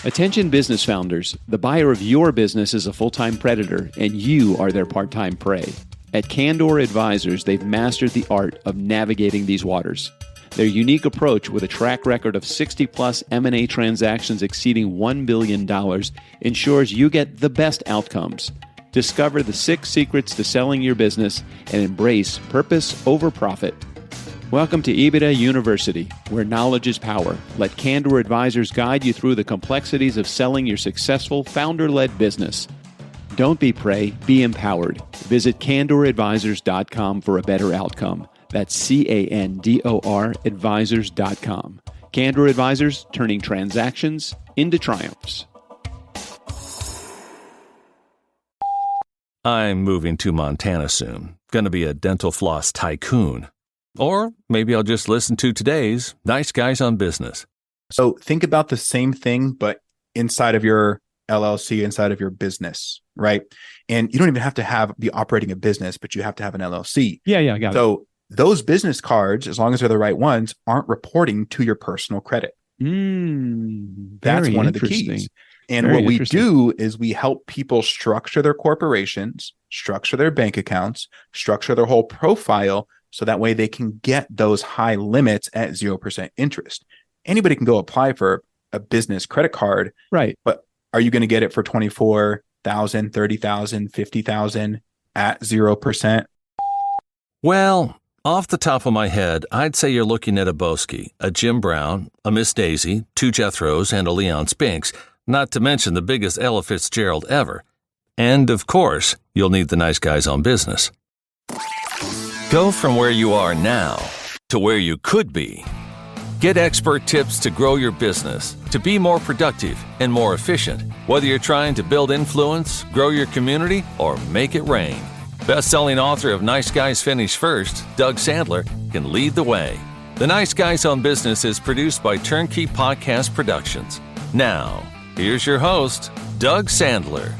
Attention business founders, the buyer of your business is a full-time predator and you are their part-time prey. At Candor Advisors, they've mastered the art of navigating these waters. Their unique approach with a track record of 60-plus M&A transactions exceeding $1 billion ensures you get the best outcomes. Discover the 6 secrets to selling your business and embrace purpose over profit. Welcome to EBITDA University, where knowledge is power. Let Candor Advisors guide you through the complexities of selling your successful founder-led business. Don't be prey, be empowered. Visit candoradvisors.com for a better outcome. That's CANDOR advisors.com. Candor Advisors, turning transactions into triumphs. I'm moving to Montana soon. Gonna be a dental floss tycoon. Or maybe I'll just listen to today's Nice Guys on Business. So think about the same thing, but inside of your LLC, inside of your business, right? And you don't even have to be operating a business, but you have to have an LLC. Yeah, I got it. So those business cards, as long as they're the right ones, aren't reporting to your personal credit. That's one of the keys. And what we do is we help people structure their corporations, structure their bank accounts, structure their whole profile, so that way they can get those high limits at 0% interest. Anybody can go apply for a business credit card, right? But are you going to get it for $24,000, $30,000, $50,000 at 0%? Well, off the top of my head, I'd say you're looking at a Boski, a Jim Brown, a Miss Daisy, 2 Jethros, and a Leon Spinks, not to mention the biggest Ella Fitzgerald ever. And of course, you'll need the Nice Guys on Business. Go from where you are now to where you could be. Get expert tips to grow your business, to be more productive and more efficient, whether you're trying to build influence, grow your community, or make it rain. Best-selling author of Nice Guys Finish First, Doug Sandler, can lead the way. The Nice Guys on Business is produced by TurnKey Podcast Productions. Now, here's your host, Doug Sandler.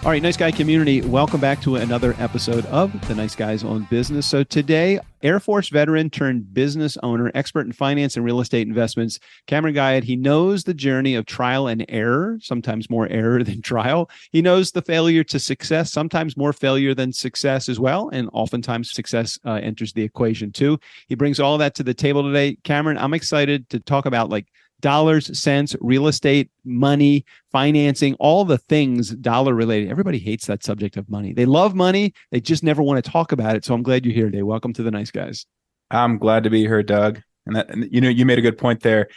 All right, Nice Guy community, welcome back to another episode of the Nice Guys on Business. So today, Air Force veteran turned business owner, expert in finance and real estate investments, Cameron Guyett. He knows the journey of trial and error, sometimes more error than trial. He knows the failure to success, sometimes more failure than success as well. And oftentimes success enters the equation too. He brings all that to the table today. Cameron, I'm excited to talk about dollars, cents, real estate, money, financing, all the things dollar related. Everybody hates that subject of money. They love money. They just never want to talk about it. So I'm glad you're here today. Welcome to the Nice Guys. I'm glad to be here, Doug. And you made a good point there.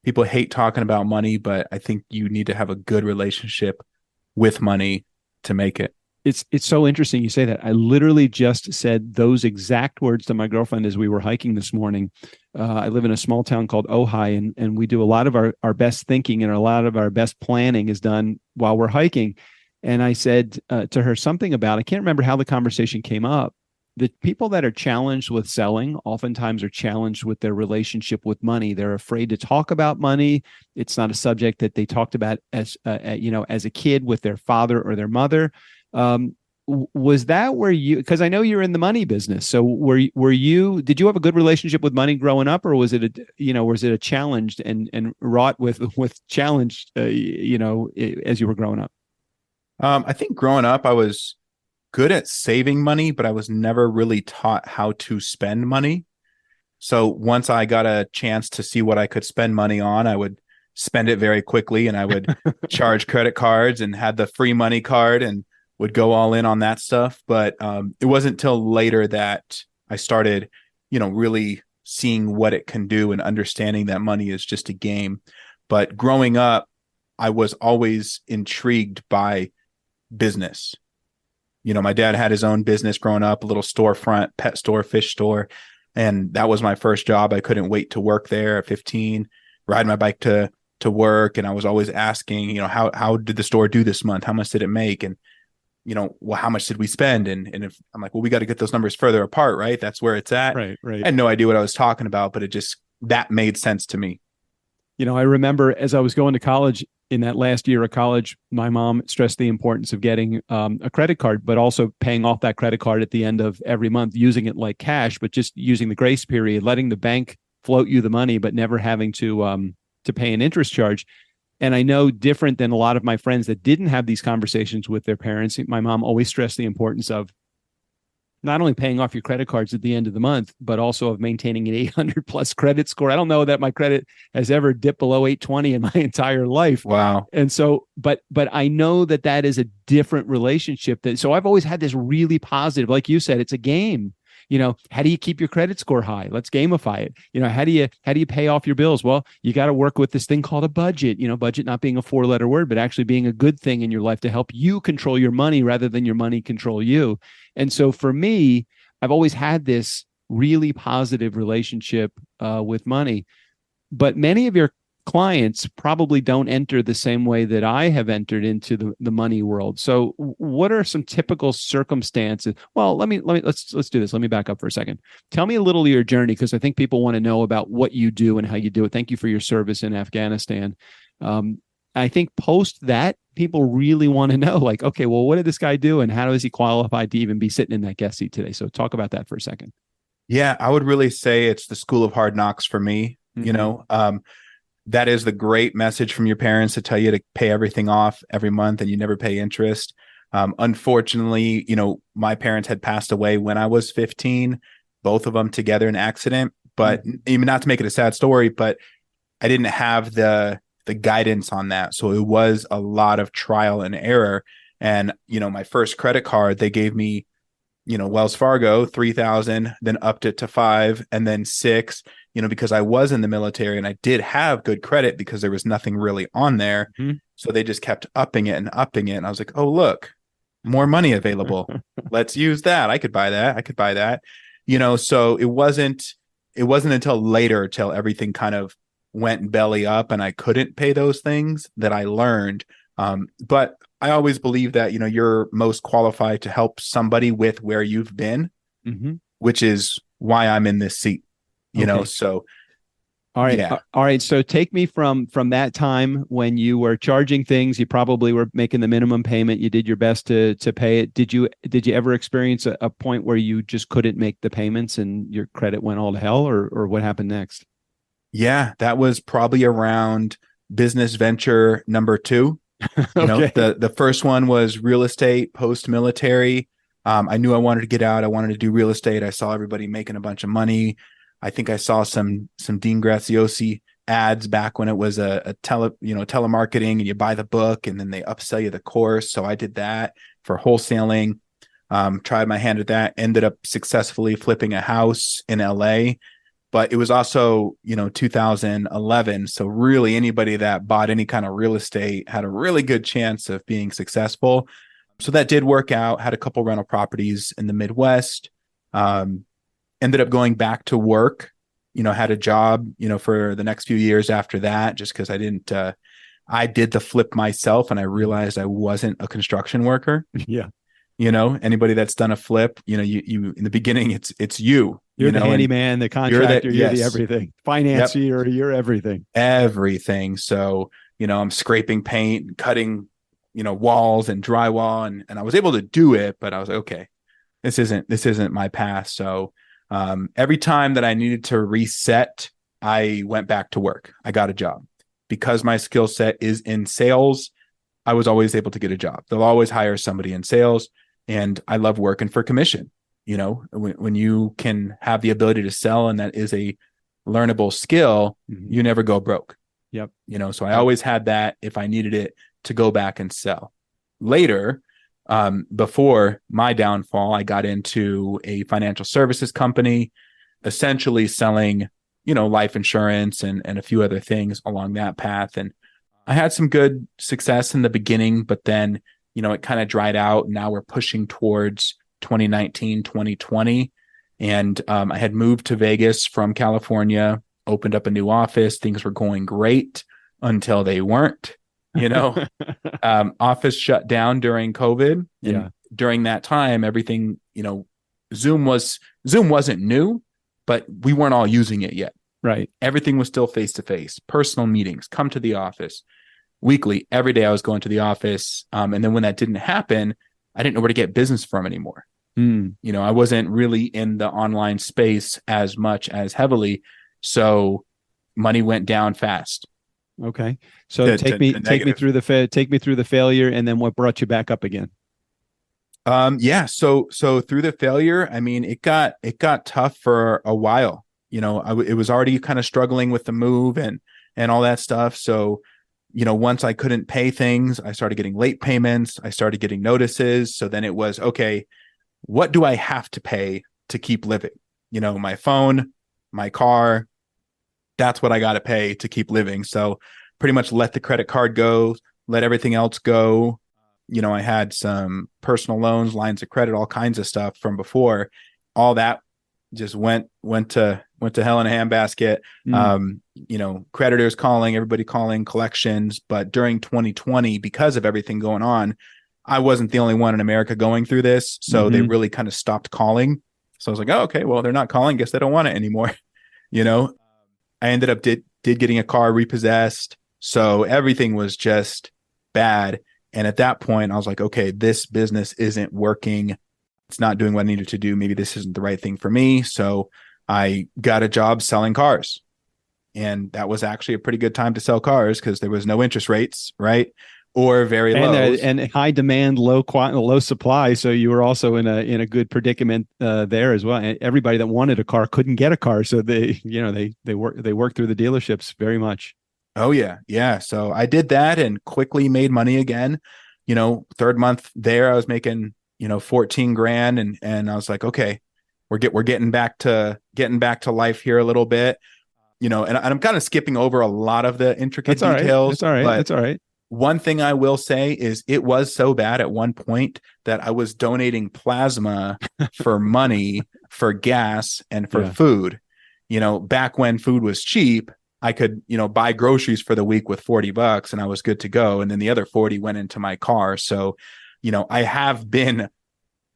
People hate talking about money, but I think you need to have a good relationship with money to make it. It's so interesting you say that. I literally just said those exact words to my girlfriend as we were hiking this morning. I live in a small town called Ojai, and we do a lot of our best thinking and a lot of our best planning is done while we're hiking. And I said to her something about, I can't remember how the conversation came up. The people that are challenged with selling oftentimes are challenged with their relationship with money. They're afraid to talk about money. It's not a subject that they talked about as a kid with their father or their mother. Was that where you, because I know you're in the money business. So did you have a good relationship with money growing up, or was it a challenged and wrought with challenge, as you were growing up? I think growing up, I was good at saving money, but I was never really taught how to spend money. So once I got a chance to see what I could spend money on, I would spend it very quickly, and I would charge credit cards and had the free money card and would go all in on that stuff. But it wasn't till later that I started, really seeing what it can do and understanding that money is just a game. But growing up, I was always intrigued by business. My dad had his own business growing up, a little storefront, pet store, fish store. And that was my first job. I couldn't wait to work there at 15, ride my bike to work. And I was always asking, how did the store do this month? How much did it make? And, how much did we spend? And if I'm like, well, we got to get those numbers further apart, right? That's where it's at. Right. I had no idea what I was talking about, but that made sense to me. I remember as I was going to college, in that last year of college, my mom stressed the importance of getting a credit card, but also paying off that credit card at the end of every month, using it like cash, but just using the grace period, letting the bank float you the money, but never having to to pay an interest charge. And I know, different than a lot of my friends that didn't have these conversations with their parents, my mom always stressed the importance of not only paying off your credit cards at the end of the month, but also of maintaining an 800 plus credit score. I don't know that my credit has ever dipped below 820 in my entire life. Wow. And so, but I know that is a different relationship. So I've always had this really positive, like you said, it's a game. How do you keep your credit score high? Let's gamify it. How do you pay off your bills? Well, you got to work with this thing called a budget. Budget not being a 4-letter word, but actually being a good thing in your life to help you control your money rather than your money control you. And so for me, I've always had this really positive relationship with money. But many of your clients probably don't enter the same way that I have entered into the money world. So what are some typical circumstances? Well, let's do this. Let me back up for a second. Tell me a little of your journey, because I think people want to know about what you do and how you do it. Thank you for your service in Afghanistan. I think post that, people really want to know, like, okay, well, what did this guy do and how is he qualified to even be sitting in that guest seat today? So talk about that for a second. Yeah, I would really say it's the school of hard knocks for me. Mm-hmm. That is the great message from your parents to tell you to pay everything off every month and you never pay interest. Unfortunately, my parents had passed away when I was 15, both of them together in an accident, but even not to make it a sad story, but I didn't have the guidance on that. So it was a lot of trial and error. And, my first credit card, they gave me, Wells Fargo, 3,000, then upped it to 5 and then 6, because I was in the military and I did have good credit because there was nothing really on there. Mm-hmm. So they just kept upping it and upping it. And I was like, oh, look, more money available. Let's use that. I could buy that. So it wasn't until later, till everything kind of went belly up and I couldn't pay those things, that I learned. But I always believe that, you're most qualified to help somebody with where you've been, mm-hmm. which is why I'm in this seat, so. All right. Yeah. All right. So take me from that time when you were charging things, you probably were making the minimum payment. You did your best to pay it. Did you ever experience a point where you just couldn't make the payments and your credit went all to hell, or what happened next? Yeah, that was probably around business venture number 2. Okay. The first one was real estate, post-military. I knew I wanted to get out. I wanted to do real estate. I saw everybody making a bunch of money. I think I saw some Dean Graziosi ads back when it was a telemarketing, and you buy the book and then they upsell you the course. So I did that for wholesaling. Tried my hand at that. Ended up successfully flipping a house in LA. But it was also, 2011. So really anybody that bought any kind of real estate had a really good chance of being successful. So that did work out. Had a couple rental properties in the Midwest. Ended up going back to work, had a job, for the next few years after that, just because I did the flip myself and I realized I wasn't a construction worker. Yeah. Anybody that's done a flip, you in the beginning, it's you. You're the handyman, the contractor, you're the everything. Financier, Yep. You're everything. Everything. So, I'm scraping paint, cutting, walls and drywall. And I was able to do it, but I was like, okay, this isn't my path. So every time that I needed to reset, I went back to work. I got a job. Because my skill set is in sales, I was always able to get a job. They'll always hire somebody in sales. And I love working for commission. When you can have the ability to sell and that is a learnable skill, mm-hmm. you never go broke. Yep. So I always had that if I needed it to go back and sell. Later, before my downfall, I got into a financial services company, essentially selling, life insurance and a few other things along that path. And I had some good success in the beginning, but then, it kind of dried out. Now we're pushing towards 2019, 2020. And I had moved to Vegas from California, opened up a new office. Things were going great until they weren't, office shut down during COVID. And during that time, everything, Zoom wasn't new, but we weren't all using it yet. Right. Everything was still face-to-face, personal meetings, come to the office weekly. Every day I was going to the office. And then when that didn't happen, I didn't know where to get business from anymore. I wasn't really in the online space as much as heavily. So money went down fast. Okay. So take me through the failure, and then what brought you back up again? Yeah. So through the failure, I mean, it got tough for a while. It was already kind of struggling with the move and all that stuff. So, once I couldn't pay things, I started getting late payments. I started getting notices. So then it was, okay, what do I have to pay to keep living? My phone, my car, that's what I got to pay to keep living. So pretty much let the credit card go, let everything else go. I had some personal loans, lines of credit, all kinds of stuff from before. All that just went to hell in a handbasket. Creditors calling, everybody calling, collections. But during 2020, because of everything going on, I wasn't the only one in America going through this. So they really kind of stopped calling. So I was like, oh, okay, well, they're not calling. Guess they don't want it anymore. I ended up did getting a car repossessed. So everything was just bad. And at that point, I was like, okay, this business isn't working. It's not doing what I needed to do. Maybe this isn't the right thing for me. So I got a job selling cars. And that was actually a pretty good time to sell cars because there was no interest rates, right? Or very low. And high demand, low supply. So you were also in a good predicament there as well. And everybody that wanted a car couldn't get a car. So they worked through the dealerships very much. Oh yeah. Yeah. So I did that and quickly made money again. Third month there, I was making, 14 grand. And I was like, okay, we're getting back to life here a little bit, and I'm kind of skipping over a lot of the intricate details. That's all right. One thing I will say is it was so bad at one point that I was donating plasma for money, for gas, and for food. Back when food was cheap, I could, buy groceries for the week with $40 and I was good to go. And then the other 40 went into my car. So, I have been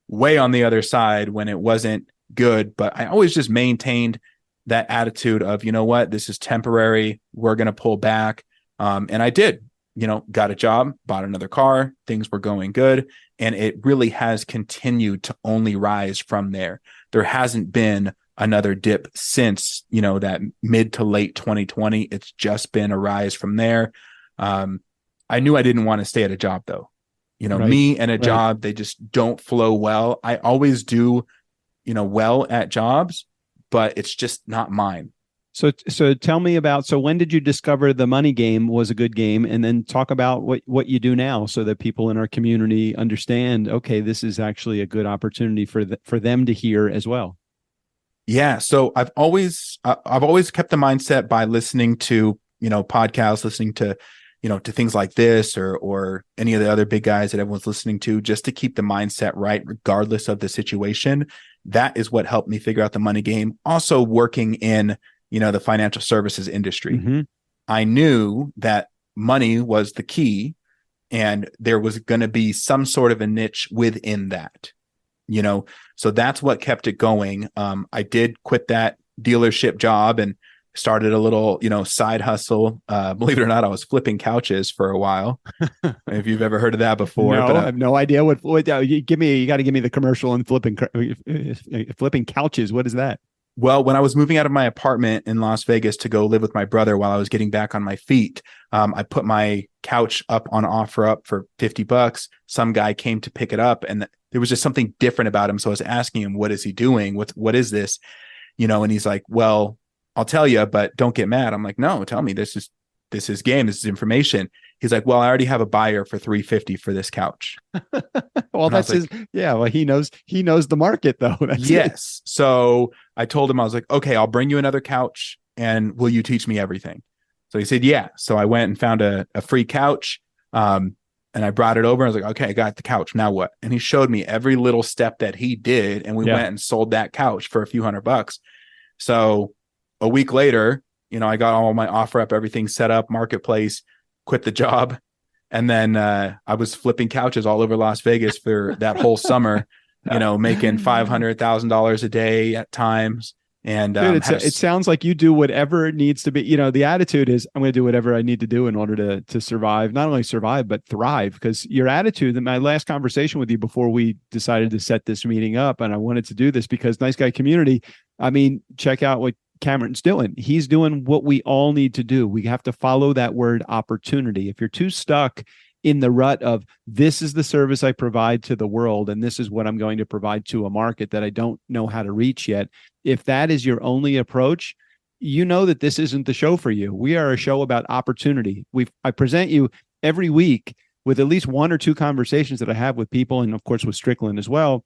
way on the other side when it wasn't good, but I always just maintained that attitude of, you know what, this is temporary. We're going to pull back. And I did. Got a job, bought another car, things were going good. And it really has continued to only rise from there. There hasn't been another dip since, that mid to late 2020. It's just been a rise from there. I knew I didn't want to stay at a job though. Me and a job, they just don't flow well. I always do, well at jobs, but it's just not mine. So tell me about, so when did you discover the money game was a good game? And then talk about what you do now so that people in our community understand, okay, this is actually a good opportunity for them to hear as well. Yeah. So I've always kept the mindset by listening to, podcasts, listening to, to things like this or any of the other big guys that everyone's listening to, just to keep the mindset right, regardless of the situation. That is what helped me figure out the money game. Also working in, the financial services industry. Mm-hmm. I knew that money was the key and there was going to be some sort of a niche within that, so that's what kept it going. I did quit that dealership job and started a little, side hustle. Believe it or not, I was flipping couches for a while. If you've ever heard of that before. No, but I have no idea what you got to give me the commercial on flipping couches. What is that? Well, when I was moving out of my apartment in Las Vegas to go live with my brother while I was getting back on my feet, I put my couch up on OfferUp for $50. Some guy came to pick it up and there was just something different about him. So I was asking him, what is he doing? What is this? And he's like, well, I'll tell you, but don't get mad. I'm like, no, tell me, this is game. This is information. He's like, well, I already have a buyer for $350 for this couch. Well, that's his. Like, yeah. Well, he knows the market though. Yes. So I told him, I was like, okay, I'll bring you another couch and will you teach me everything? So he said, yeah. So I went and found a free couch. And I brought it over. I was like, okay, I got the couch. Now what? And he showed me every little step that he did. And we went and sold that couch for a few $100. So a week later, I got all my OfferUp, everything set up, marketplace, quit the job. And then I was flipping couches all over Las Vegas for that whole summer, making $500,000 a day at times. And dude, it sounds like you do whatever it needs to be. The attitude is, I'm going to do whatever I need to do in order to survive, not only survive, but thrive. Because your attitude, in my last conversation with you before we decided to set this meeting up, and I wanted to do this because Nice Guy Community, I mean, check out what Cameron's doing. He's doing what we all need to do. We have to follow that word opportunity. If you're too stuck in the rut of this is the service I provide to the world and this is what I'm going to provide to a market that I don't know how to reach yet, if that is your only approach, you know that this isn't the show for you. We are a show about opportunity. I present you every week with at least one or two conversations that I have with people, and of course with Strickland as well,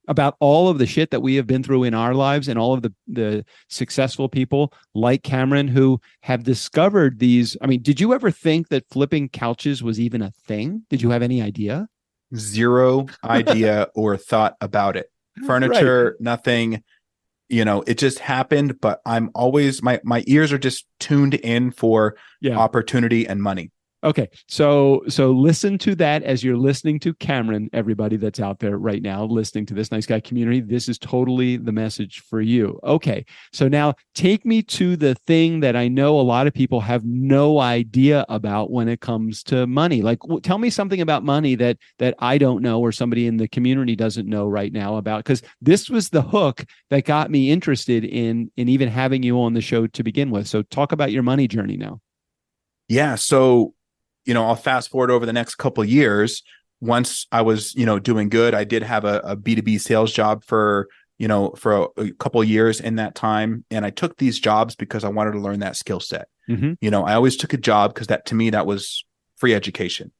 about all of the shit that we have been through in our lives and all of the successful people like Cameron who have discovered these. I mean, did you ever think that flipping couches was even a thing? Did you have any idea? Zero idea or thought about it. Furniture, right. Nothing, it just happened, but I'm always, my ears are just tuned in for opportunity and money. Okay, so listen to that as you're listening to Cameron, everybody that's out there right now listening to this Nice Guy community. This is totally the message for you. Okay, so now take me to the thing that I know a lot of people have no idea about when it comes to money. Like, tell me something about money that I don't know or somebody in the community doesn't know right now about, because this was the hook that got me interested in even having you on the show to begin with. So talk about your money journey now. Yeah, so I'll fast forward over the next couple of years. Once I was, doing good, I did have a B2B sales job for a couple of years in that time. And I took these jobs because I wanted to learn that skill set. Mm-hmm. I always took a job because to me, that was free education.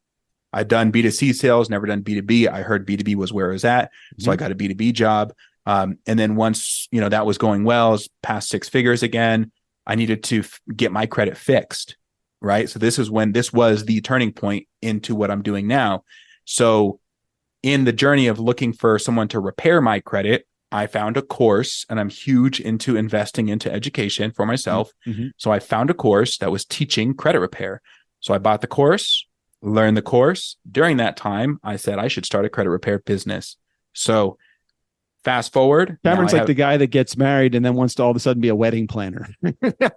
I'd done B2C sales, never done B2B. I heard B2B was where it was at. Mm-hmm. So I got a B2B job. And then once, that was going well, it was past six figures again, I needed to get my credit fixed. Right. So this was the turning point into what I'm doing now. So in the journey of looking for someone to repair my credit, I found a course, and I'm huge into investing into education for myself. Mm-hmm. So I found a course that was teaching credit repair. So I bought the course, learned the course. During that time, I said I should start a credit repair business. So fast forward. Cameron's like the guy that gets married and then wants to all of a sudden be a wedding planner.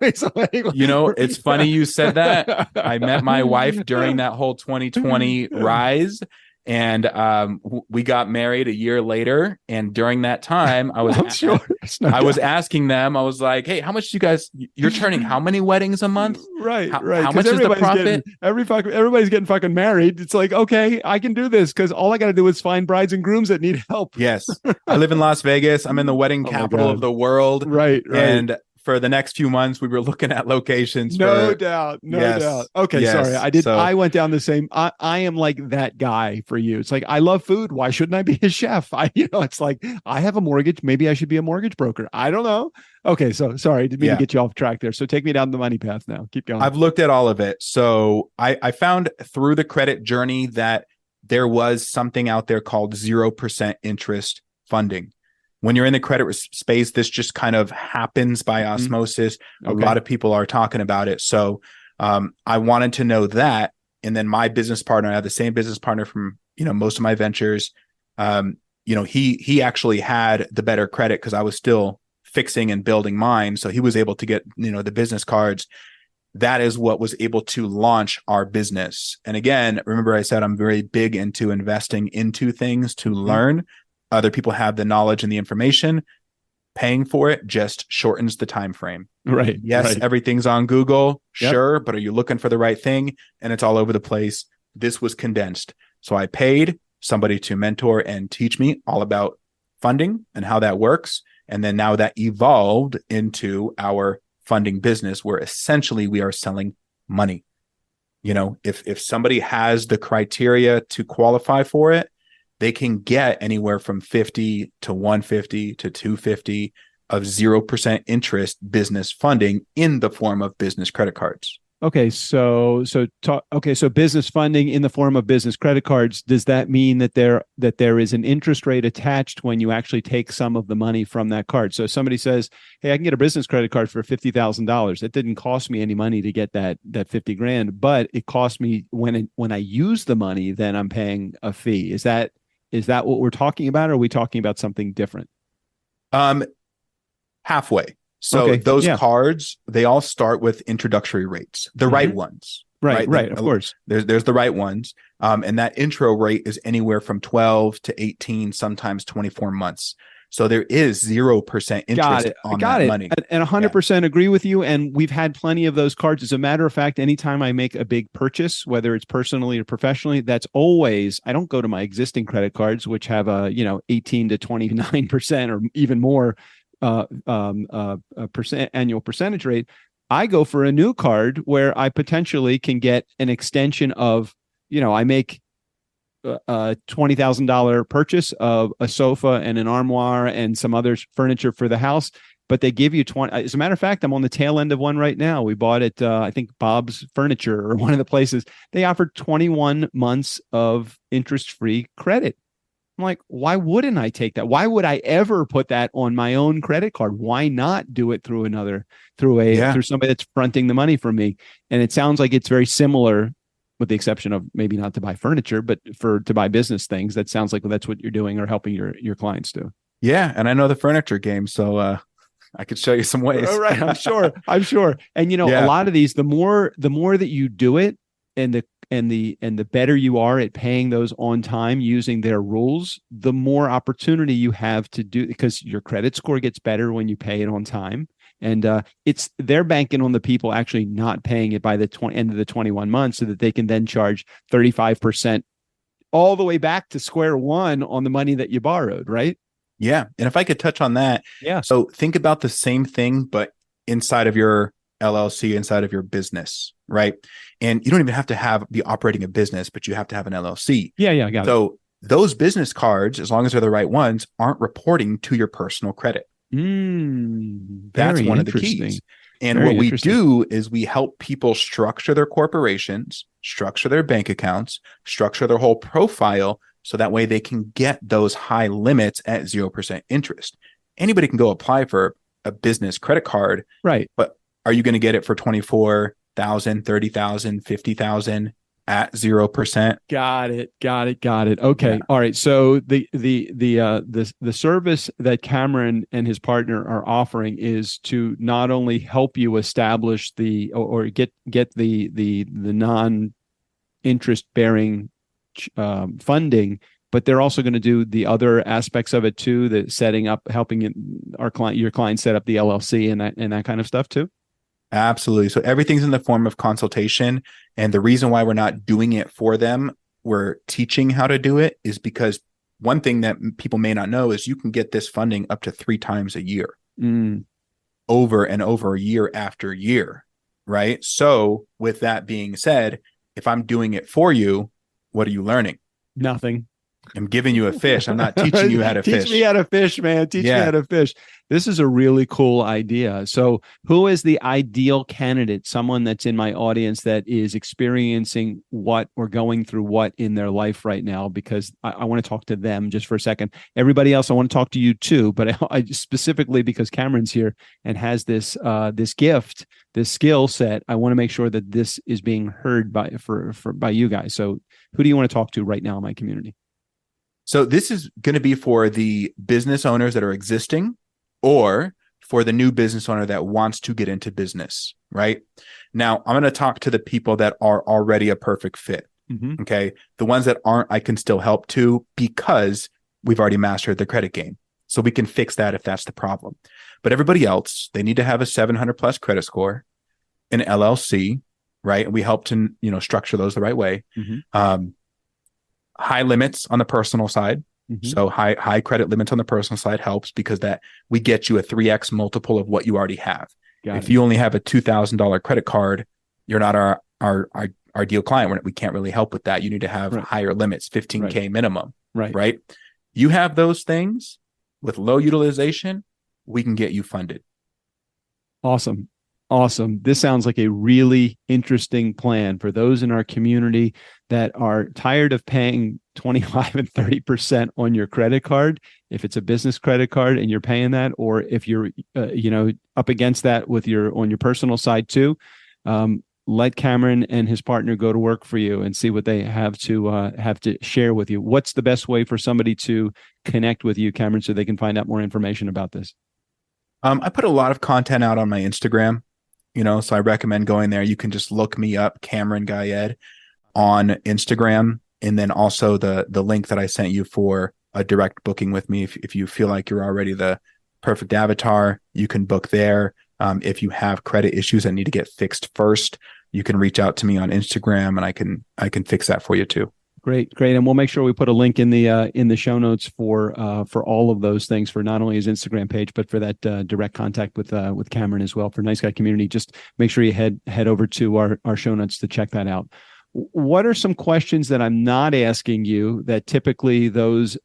It's funny you said that. I met my wife during that whole 2020 rise, and we got married a year later. And during that time, I was asking them, I was like, hey, how much do you guys, you're turning how many weddings a month? Right. How much is the profit? Everybody's getting fucking married. It's like, okay, I can do this because all I got to do is find brides and grooms that need help. Yes. I live in Las Vegas. I'm in the wedding capital of the world. Right. And for the next few months, we were looking at locations. No doubt. Okay, yes. Sorry. I went down the same. I am like that guy for you. It's like, I love food. Why shouldn't I be a chef? It's like, I have a mortgage. Maybe I should be a mortgage broker. I don't know. Okay, so sorry, didn't mean to get you off track there. So take me down the money path now. Keep going. I've looked at all of it. So I found through the credit journey that there was something out there called 0% interest funding. When you're in the credit space, this just kind of happens by osmosis. Okay. A lot of people are talking about it. So I wanted to know that. And then my business partner, I have the same business partner from, most of my ventures. He actually had the better credit because I was still fixing and building mine. So he was able to get, the business cards. That is what was able to launch our business. And again, remember I said I'm very big into investing into things to learn. Other people have the knowledge and the information. Paying for it just shortens the time frame. Right. Yes, right. Everything's on Google, sure, but are you looking for the right thing? And it's all over the place. This was condensed. So I paid somebody to mentor and teach me all about funding and how that works. And then now that evolved into our funding business, where essentially we are selling money. If somebody has the criteria to qualify for it, they can get anywhere from 50 to 150 to 250 of 0% interest business funding in the form of business credit cards. Okay, so business funding in the form of business credit cards. Does that mean that there is an interest rate attached when you actually take some of the money from that card? So somebody says, "Hey, I can get a business credit card for $50,000. It didn't cost me any money to get that 50 grand, but it cost me when I use the money, then I'm paying a fee." Is that what we're talking about? Or are we talking about something different? Halfway. So those cards, they all start with introductory rates, the right ones. Right. Of course. There's the right ones. And that intro rate is anywhere from 12 to 18, sometimes 24 months. So there is 0% Got interest it. on Got that it. money. And 100% agree with you. And we've had plenty of those cards. As a matter of fact, anytime I make a big purchase, whether it's personally or professionally, that's always, I don't go to my existing credit cards, which have a, 18 to 29% or even more percent annual percentage rate. I go for a new card where I potentially can get an extension of, I make a $20,000 purchase of a sofa and an armoire and some other furniture for the house, but they give you 20. As a matter of fact, I'm on the tail end of one right now. We bought it, I think Bob's Furniture or one of the places. They offered 21 months of interest-free credit. I'm like, why wouldn't I take that? Why would I ever put that on my own credit card? Why not do it through through somebody that's fronting the money for me? And it sounds like it's very similar, with the exception of maybe not to buy furniture, but to buy business things. That sounds like that's what you're doing or helping your clients do. Yeah. And I know the furniture game. So I could show you some ways. All right. I'm sure. And a lot of these, the more that you do it and the better you are at paying those on time using their rules, the more opportunity you have to do, because your credit score gets better when you pay it on time. And they're banking on the people actually not paying it by the end of the 21 months so that they can then charge 35% all the way back to square one on the money that you borrowed, right? Yeah. And if I could touch on that. Yeah. So think about the same thing, but inside of your LLC, inside of your business, right? And you don't even have to be operating a business, but you have to have an LLC. Yeah, got it. So those business cards, as long as they're the right ones, aren't reporting to your personal credit. That's one of the keys. And what we do is we help people structure their corporations, structure their bank accounts, structure their whole profile, so that way they can get those high limits at 0% interest. Anybody can go apply for a business credit card, right? But are you going to get it for 24,000, 30,000, 50,000 at 0%? Got it. Okay. Yeah. All right. So the service that Cameron and his partner are offering is to not only help you establish or get the non-interest bearing funding, but they're also going to do the other aspects of it too, the setting up, helping your client set up the LLC and that kind of stuff too. Absolutely. So everything's in the form of consultation. And the reason why we're not doing it for them, we're teaching how to do it, is because one thing that people may not know is you can get this funding up to 3 times a year, over and over, year after year. Right. So with that being said, if I'm doing it for you, what are you learning? Nothing. I'm giving you a fish. I'm not teaching you how to fish. Teach me how to fish, man. Teach me how to fish. This is a really cool idea. So who is the ideal candidate? Someone that's in my audience that is experiencing what or going through what in their life right now, because I want to talk to them just for a second. Everybody else, I want to talk to you too, but I specifically because Cameron's here and has this gift, this skill set, I want to make sure that this is being heard by you guys. So who do you want to talk to right now in my community? So this is going to be for the business owners that are existing, or for the new business owner that wants to get into business, right? Now, I'm going to talk to the people that are already a perfect fit. Mm-hmm. Okay. The ones that aren't, I can still help too, because we've already mastered the credit game. So we can fix that if that's the problem. But everybody else, they need to have a 700 plus credit score, an LLC, right? And we help to, structure those the right way. Mm-hmm. High limits on the personal side. Mm-hmm. So high credit limits on the personal side helps, because that we get you a 3x multiple of what you already have. If you only have a $2,000 credit card, you're not our ideal client. We can't really help with that. You need to have higher limits, 15K minimum. Right. You have those things with low utilization, we can get you funded. Awesome. This sounds like a really interesting plan for those in our community that are tired of paying 25 and 30% on your credit card. If it's a business credit card and you're paying that, or if you're, up against that on your personal side too, let Cameron and his partner go to work for you and see what they have to share with you. What's the best way for somebody to connect with you, Cameron, so they can find out more information about this? I put a lot of content out on my Instagram. So I recommend going there. You can just look me up, Cameron Guyed, on Instagram. And then also the link that I sent you for a direct booking with me. If you feel like you're already the perfect avatar, you can book there. If you have credit issues that need to get fixed first, you can reach out to me on Instagram, and I can fix that for you too. Great, and we'll make sure we put a link in the show notes for all of those things, for not only his Instagram page, but for that direct contact with Cameron as well, for Nice Guy Community. Just make sure you head over to our show notes to check that out. What are some questions that I'm not asking you that typically those?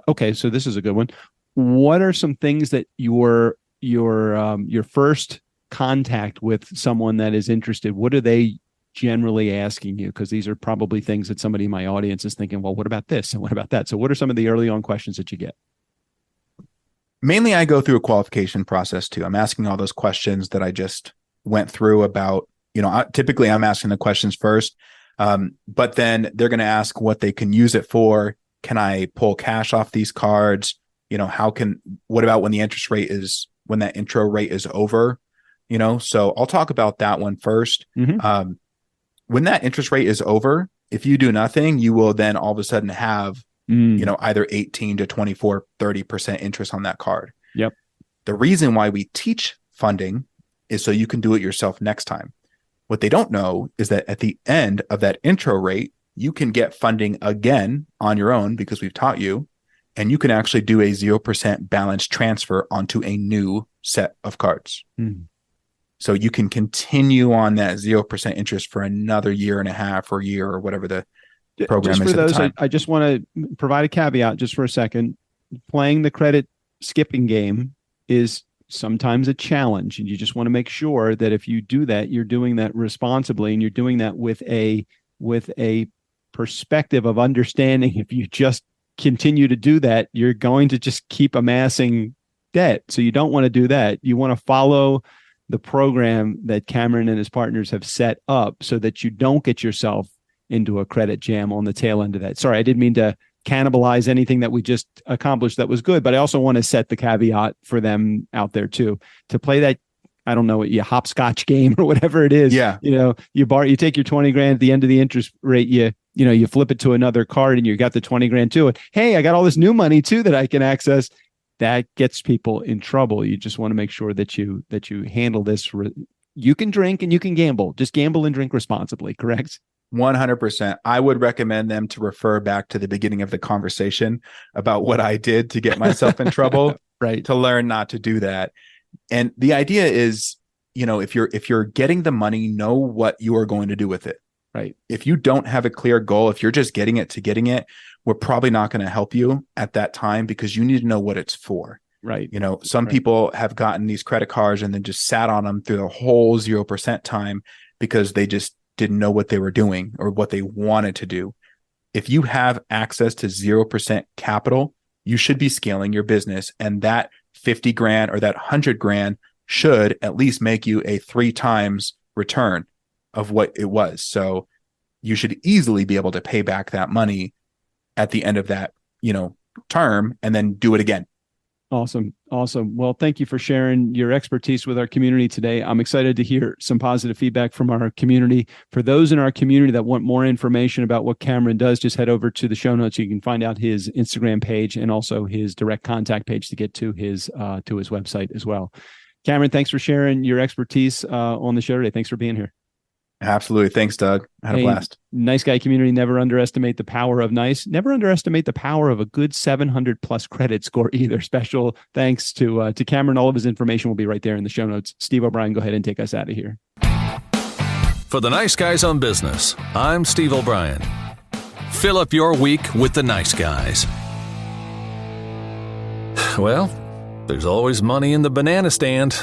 Okay, so this is a good one. What are some things that your first contact with someone that is interested, what are they generally asking you? Because these are probably things that somebody in my audience is thinking, well, what about this and what about that? So what are some of the early on questions that you get? Mainly, I go through a qualification process too. I'm asking all those questions that I just went through about, typically I'm asking the questions first, but then they're going to ask what they can use it for. Can I pull cash off these cards? What about when that intro rate is over? So I'll talk about that one first. Mm-hmm. When that interest rate is over, if you do nothing, you will then all of a sudden have, either 18 to 24, 30% interest on that card. Yep. The reason why we teach funding is so you can do it yourself next time. What they don't know is that at the end of that intro rate, you can get funding again on your own because we've taught you, and you can actually do a 0% balance transfer onto a new set of cards. Mm. So you can continue on that 0% interest for another year and a half or year or whatever the program just is for at those, the time. I just want to provide a caveat just for a second. Playing the credit skipping game is sometimes a challenge, and you just want to make sure that if you do that, you're doing that responsibly, and you're doing that with a perspective of understanding. If you just continue to do that, you're going to just keep amassing debt. So you don't want to do that. You want to follow the program that Cameron and his partners have set up so that you don't get yourself into a credit jam on the tail end of that. Sorry, I didn't mean to cannibalize anything that we just accomplished that was good, but I also want to set the caveat for them out there too, to play that, I don't know, you hopscotch game or whatever it is. Yeah. You take your 20 grand at the end of the interest rate, you flip it to another card and you got the 20 grand too. And hey, I got all this new money too that I can access. That gets people in trouble. You just want to make sure that you handle this. You can drink and you can gamble. Just gamble and drink responsibly, correct? 100%. I would recommend them to refer back to the beginning of the conversation about what I did to get myself in trouble, right? To learn not to do that. And the idea is, if you're getting the money, know what you are going to do with it. Right. If you don't have a clear goal, if you're just getting it to getting it, we're probably not going to help you at that time because you need to know what it's for. Right. Some people have gotten these credit cards and then just sat on them through the whole 0% time because they just didn't know what they were doing or what they wanted to do. If you have access to 0% capital, you should be scaling your business, and that 50 grand or that 100 grand should at least make you a 3 times return of what it was. So you should easily be able to pay back that money at the end of that, term, and then do it again. Awesome. Well, thank you for sharing your expertise with our community today. I'm excited to hear some positive feedback from our community. For those in our community that want more information about what Cameron does, just head over to the show notes. You can find out his Instagram page and also his direct contact page to get to his website as well. Cameron, thanks for sharing your expertise on the show today. Thanks for being here. Absolutely. Thanks, Doug. I had a blast. Nice Guy community, never underestimate the power of nice. Never underestimate the power of a good 700 plus credit score either. Special thanks to Cameron. All of his information will be right there in the show notes. Steve O'Brien, go ahead and take us out of here. For the Nice Guys on Business, I'm Steve O'Brien. Fill up your week with the Nice Guys. Well, there's always money in the banana stand.